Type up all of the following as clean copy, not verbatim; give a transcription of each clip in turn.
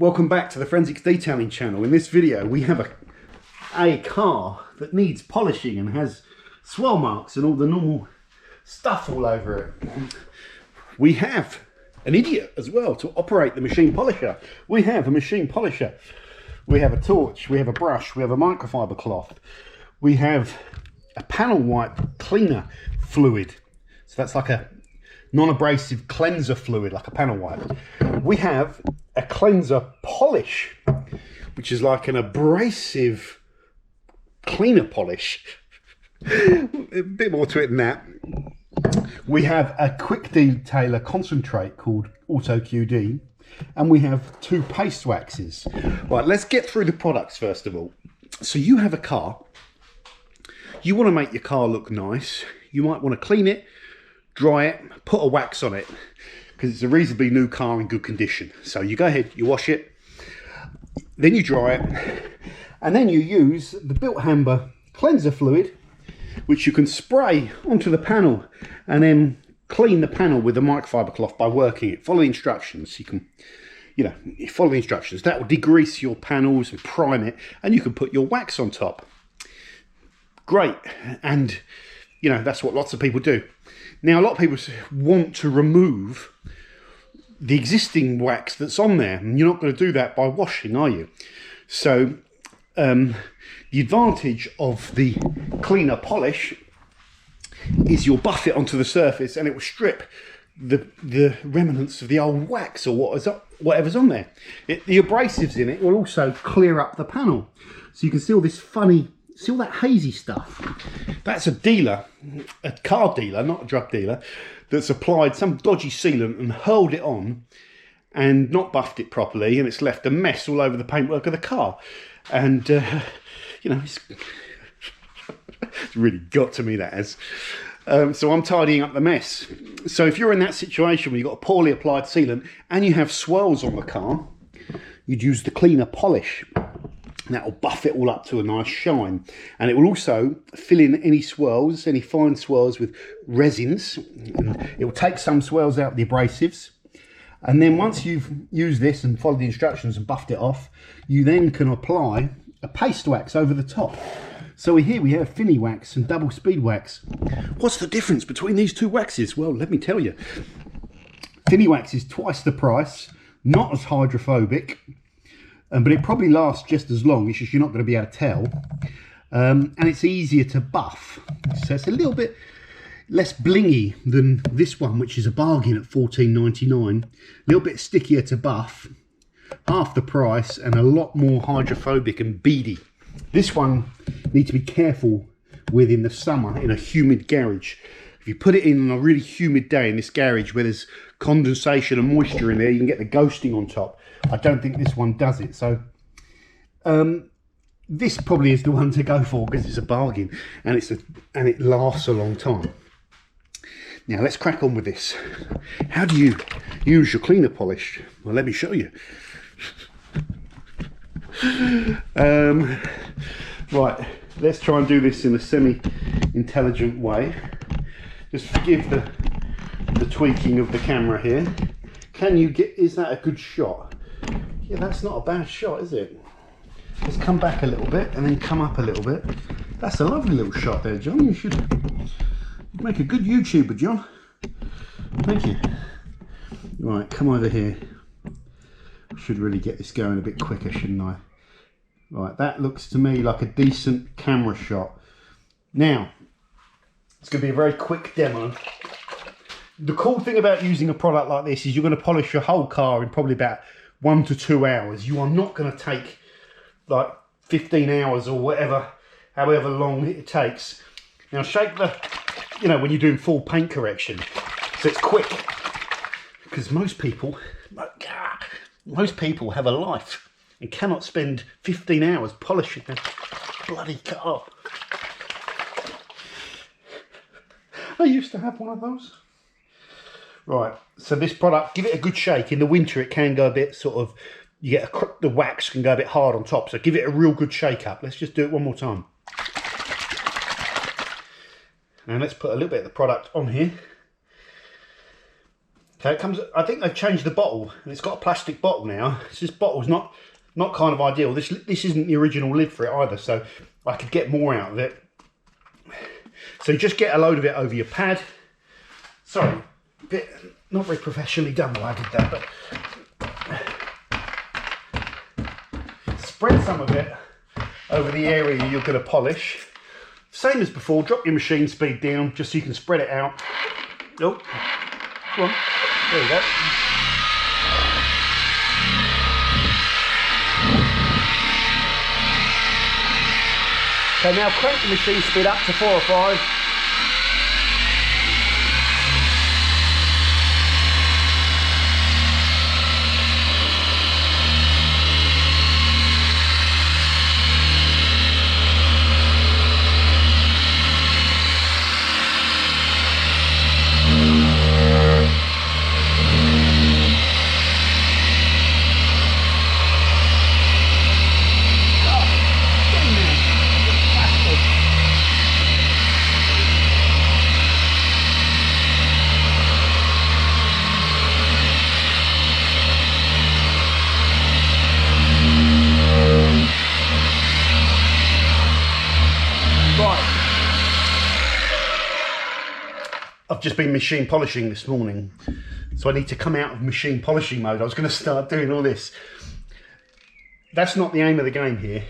Welcome back to the Forensics Detailing channel. In this video we have a car that needs polishing and has swirl marks and all the normal stuff all over it. We have an idiot as well to operate the machine polisher. We have a machine polisher. We have a torch, we have a brush, we have a microfiber cloth. We have a panel wipe cleaner fluid. So that's like a non-abrasive cleanser fluid, like a panel wipe. We have a cleanser polish, which is like an abrasive cleaner polish. A bit more to it than that. We have a quick detailer concentrate called Auto QD, and we have two paste waxes. Right, let's get through the products first of all. So you have a car, you want to make your car look nice. You might want to clean it, dry it, put a wax on it, because it's a reasonably new car in good condition. So you go ahead, you wash it, then you dry it, and then you use the Bilt Hamber cleanser fluid, which you can spray onto the panel and then clean the panel with a microfiber cloth by working it. Follow the instructions. You can, follow the instructions. That will degrease your panels and prime it, and you can put your wax on top. Great. And that's what lots of people do. Now, a lot of people want to remove the existing wax that's on there, and you're not going to do that by washing, are you? So the advantage of the cleaner polish is you'll buff it onto the surface and it will strip the remnants of the old wax or whatever's on there. The abrasives in it will also clear up the panel, so you can see all this see all that hazy stuff. That's a dealer, a car dealer, not a drug dealer, that's applied some dodgy sealant and hurled it on and not buffed it properly, and it's left a mess all over the paintwork of the car. And it's really got to me, that has. So I'm tidying up the mess. So if you're in that situation where you've got a poorly applied sealant and you have swirls on the car, you'd use the cleaner polish. That will buff it all up to a nice shine, and it will also fill in any swirls, any fine swirls with resins. And it will take some swirls out of the abrasives, and then once you've used this and followed the instructions and buffed it off, you then can apply a paste wax over the top. So here we have Finny wax and double speed wax. What's the difference between these two waxes? Well, let me tell you. Finny wax is twice the price, not as hydrophobic, but it probably lasts just as long. It's just you're not going to be able to tell. And it's easier to buff. So it's a little bit less blingy than this one, which is a bargain at $14.99. A little bit stickier to buff, half the price, and a lot more hydrophobic and beady. This one needs to be careful with in the summer in a humid garage. If you put it in on a really humid day in this garage where there's condensation and moisture in there, you can get the ghosting on top. I don't think this one does it. So this probably is the one to go for because it's a bargain and it lasts a long time. Now let's crack on with this. How do you use your cleaner polish? Well, let me show you. Right, let's try and do this in a semi-intelligent way. Just forgive the tweaking of the camera here. Is that a good shot? Yeah, that's not a bad shot, is it? Let's come back a little bit and then come up a little bit. That's a lovely little shot there, John. You should make a good YouTuber, John. Thank you. Right, come over here. I should really get this going a bit quicker, shouldn't I? Right, that looks to me like a decent camera shot. Now, it's going to be a very quick demo. The cool thing about using a product like this is you're going to polish your whole car in probably about 1 to 2 hours. You are not going to take like 15 hours or whatever, however long it takes. Now shake when you're doing full paint correction, so it's quick, because most people have a life and cannot spend 15 hours polishing their bloody car. I used to have one of those. Right, so this product, give it a good shake. In the winter it can go a bit the wax can go a bit hard on top, so give it a real good shake up. Let's just do it one more time. And let's put a little bit of the product on here. Okay, it comes. I think they've changed the bottle, and it's got a plastic bottle now. This bottle's not kind of ideal. This isn't the original lid for it either, so I could get more out of it. So you just get a load of it over your pad. Sorry, a bit not very professionally done the way I did that, but spread some of it over the area you're going to polish. Same as before, drop your machine speed down just so you can spread it out. Oh, come on, there you go. Okay, now crank the machine speed up to 4 or 5. I've just been machine polishing this morning, so I need to come out of machine polishing mode. I was going to start doing all this. That's not the aim of the game here.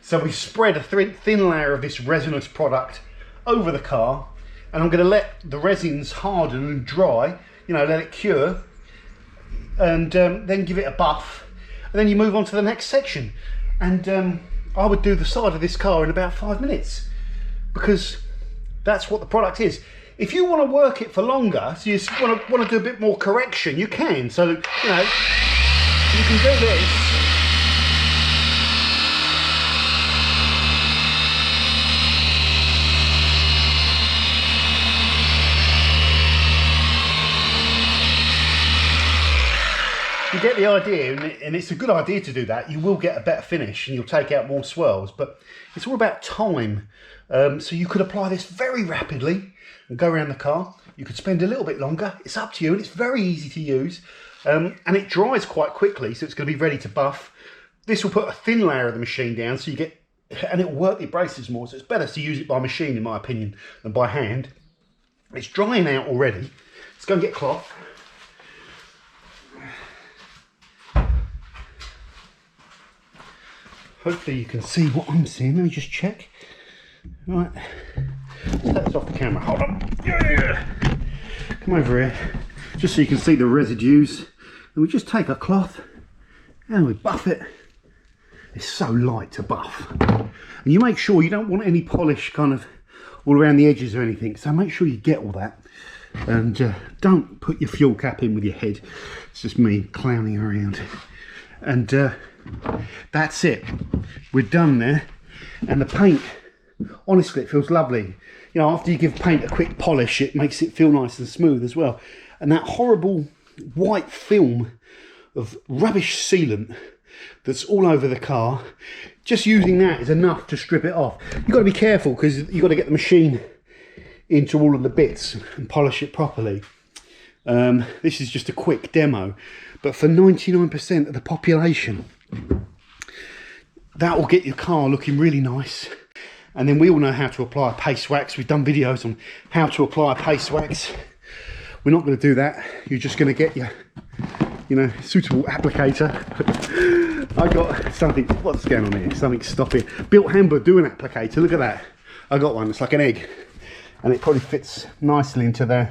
So we spread a thin layer of this resinous product over the car, and I'm going to let the resins harden and dry, you know, let it cure, and then give it a buff, and then you move on to the next section. And I would do the side of this car in about 5 minutes, because that's what the product is. If you want to work it for longer, so you want to do a bit more correction, you can. So, you know, you can do this. You get the idea, and it's a good idea to do that. You will get a better finish and you'll take out more swirls, but it's all about time. So you could apply this very rapidly and go around the car. You could spend a little bit longer. It's up to you, and it's very easy to use. And it dries quite quickly, so it's going to be ready to buff. This will put a thin layer of the machine down, so you get, and it will work the abrasives more, so it's better to use it by machine, in my opinion, than by hand. It's drying out already. Let's go and get cloth. Hopefully you can see what I'm seeing. Let me just check. Right, take this off the camera. Hold on. Yeah. Come over here, just so you can see the residues. And we just take a cloth and we buff it. It's so light to buff. And you make sure you don't want any polish kind of all around the edges or anything. So make sure you get all that. And don't put your fuel cap in with your head. It's just me clowning around. And that's it. We're done there. And the paint, honestly, it feels lovely. You know, after you give paint a quick polish, it makes it feel nice and smooth as well. And that horrible white film of rubbish sealant that's all over the car, just using that is enough to strip it off. You've got to be careful, because you've got to get the machine into all of the bits and polish it properly. This is just a quick demo, but for 99% of the population, that will get your car looking really nice. And then we all know how to apply a paste wax. We've done videos on how to apply a paste wax. We're not going to do that. You're just going to get your, you know, suitable applicator. I got something, what's going on here? Something stopping. Bilt Hamber do an applicator. Look at that. I got one. It's like an egg, and it probably fits nicely into the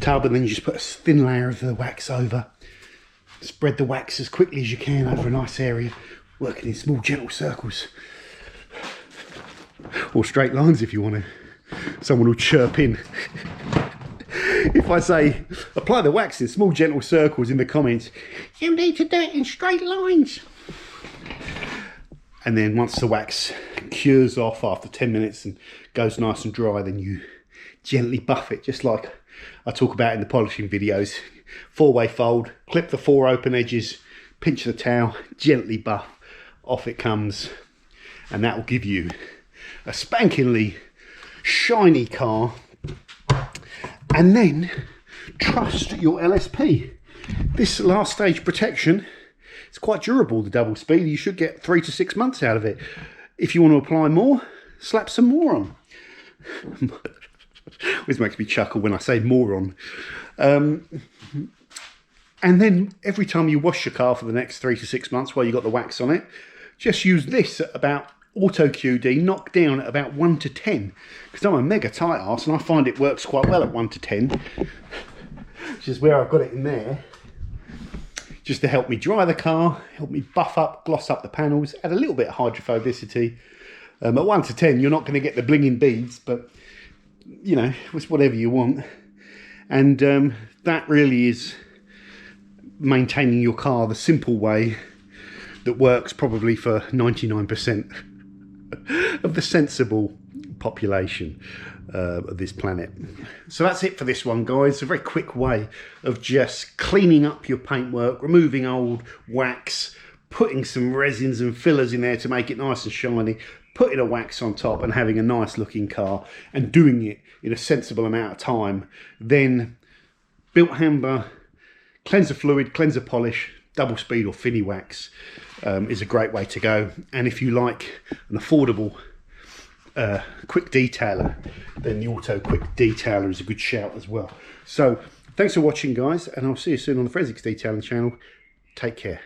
tub. And then you just put a thin layer of the wax over. Spread the wax as quickly as you can over a nice area, working in small gentle circles. Or straight lines if you want to. Someone will chirp in. If I say, apply the wax in small gentle circles in the comments, you need to do it in straight lines. And then once the wax cures off after 10 minutes and goes nice and dry, then you gently buff it, just like I talk about in the polishing videos. 4-way fold, clip the 4 open edges, pinch the towel, gently buff, off it comes. And that will give you a spankingly shiny car. And then trust your LSP. This last stage protection, it's quite durable, the double speed. You should get 3 to 6 months out of it. If you want to apply more, slap some more on. This makes me chuckle when I say more on. And then every time you wash your car for the next 3 to 6 months while you've got the wax on it, just use this at about auto QD, knock down at about 1 to 10. Because I'm a mega tight arse and I find it works quite well at 1 to 10. Which is where I've got it in there. Just to help me dry the car, help me buff up, gloss up the panels, add a little bit of hydrophobicity. At 1 to 10, you're not going to get the blinging beads, but you know, it's whatever you want. And that really is maintaining your car the simple way that works probably for 99% of the sensible population of this planet. So that's it for this one, guys. A very quick way of just cleaning up your paintwork, removing old wax, putting some resins and fillers in there to make it nice and shiny, putting a wax on top and having a nice looking car, and doing it in a sensible amount of time. Then Bilt Hamber cleanser fluid, cleanser polish, double speed or Finny wax is a great way to go. And if you like an affordable quick detailer, then the Auto Quick Detailer is a good shout as well. So thanks for watching, guys, and I'll see you soon on the Forensics Detailing channel. Take care.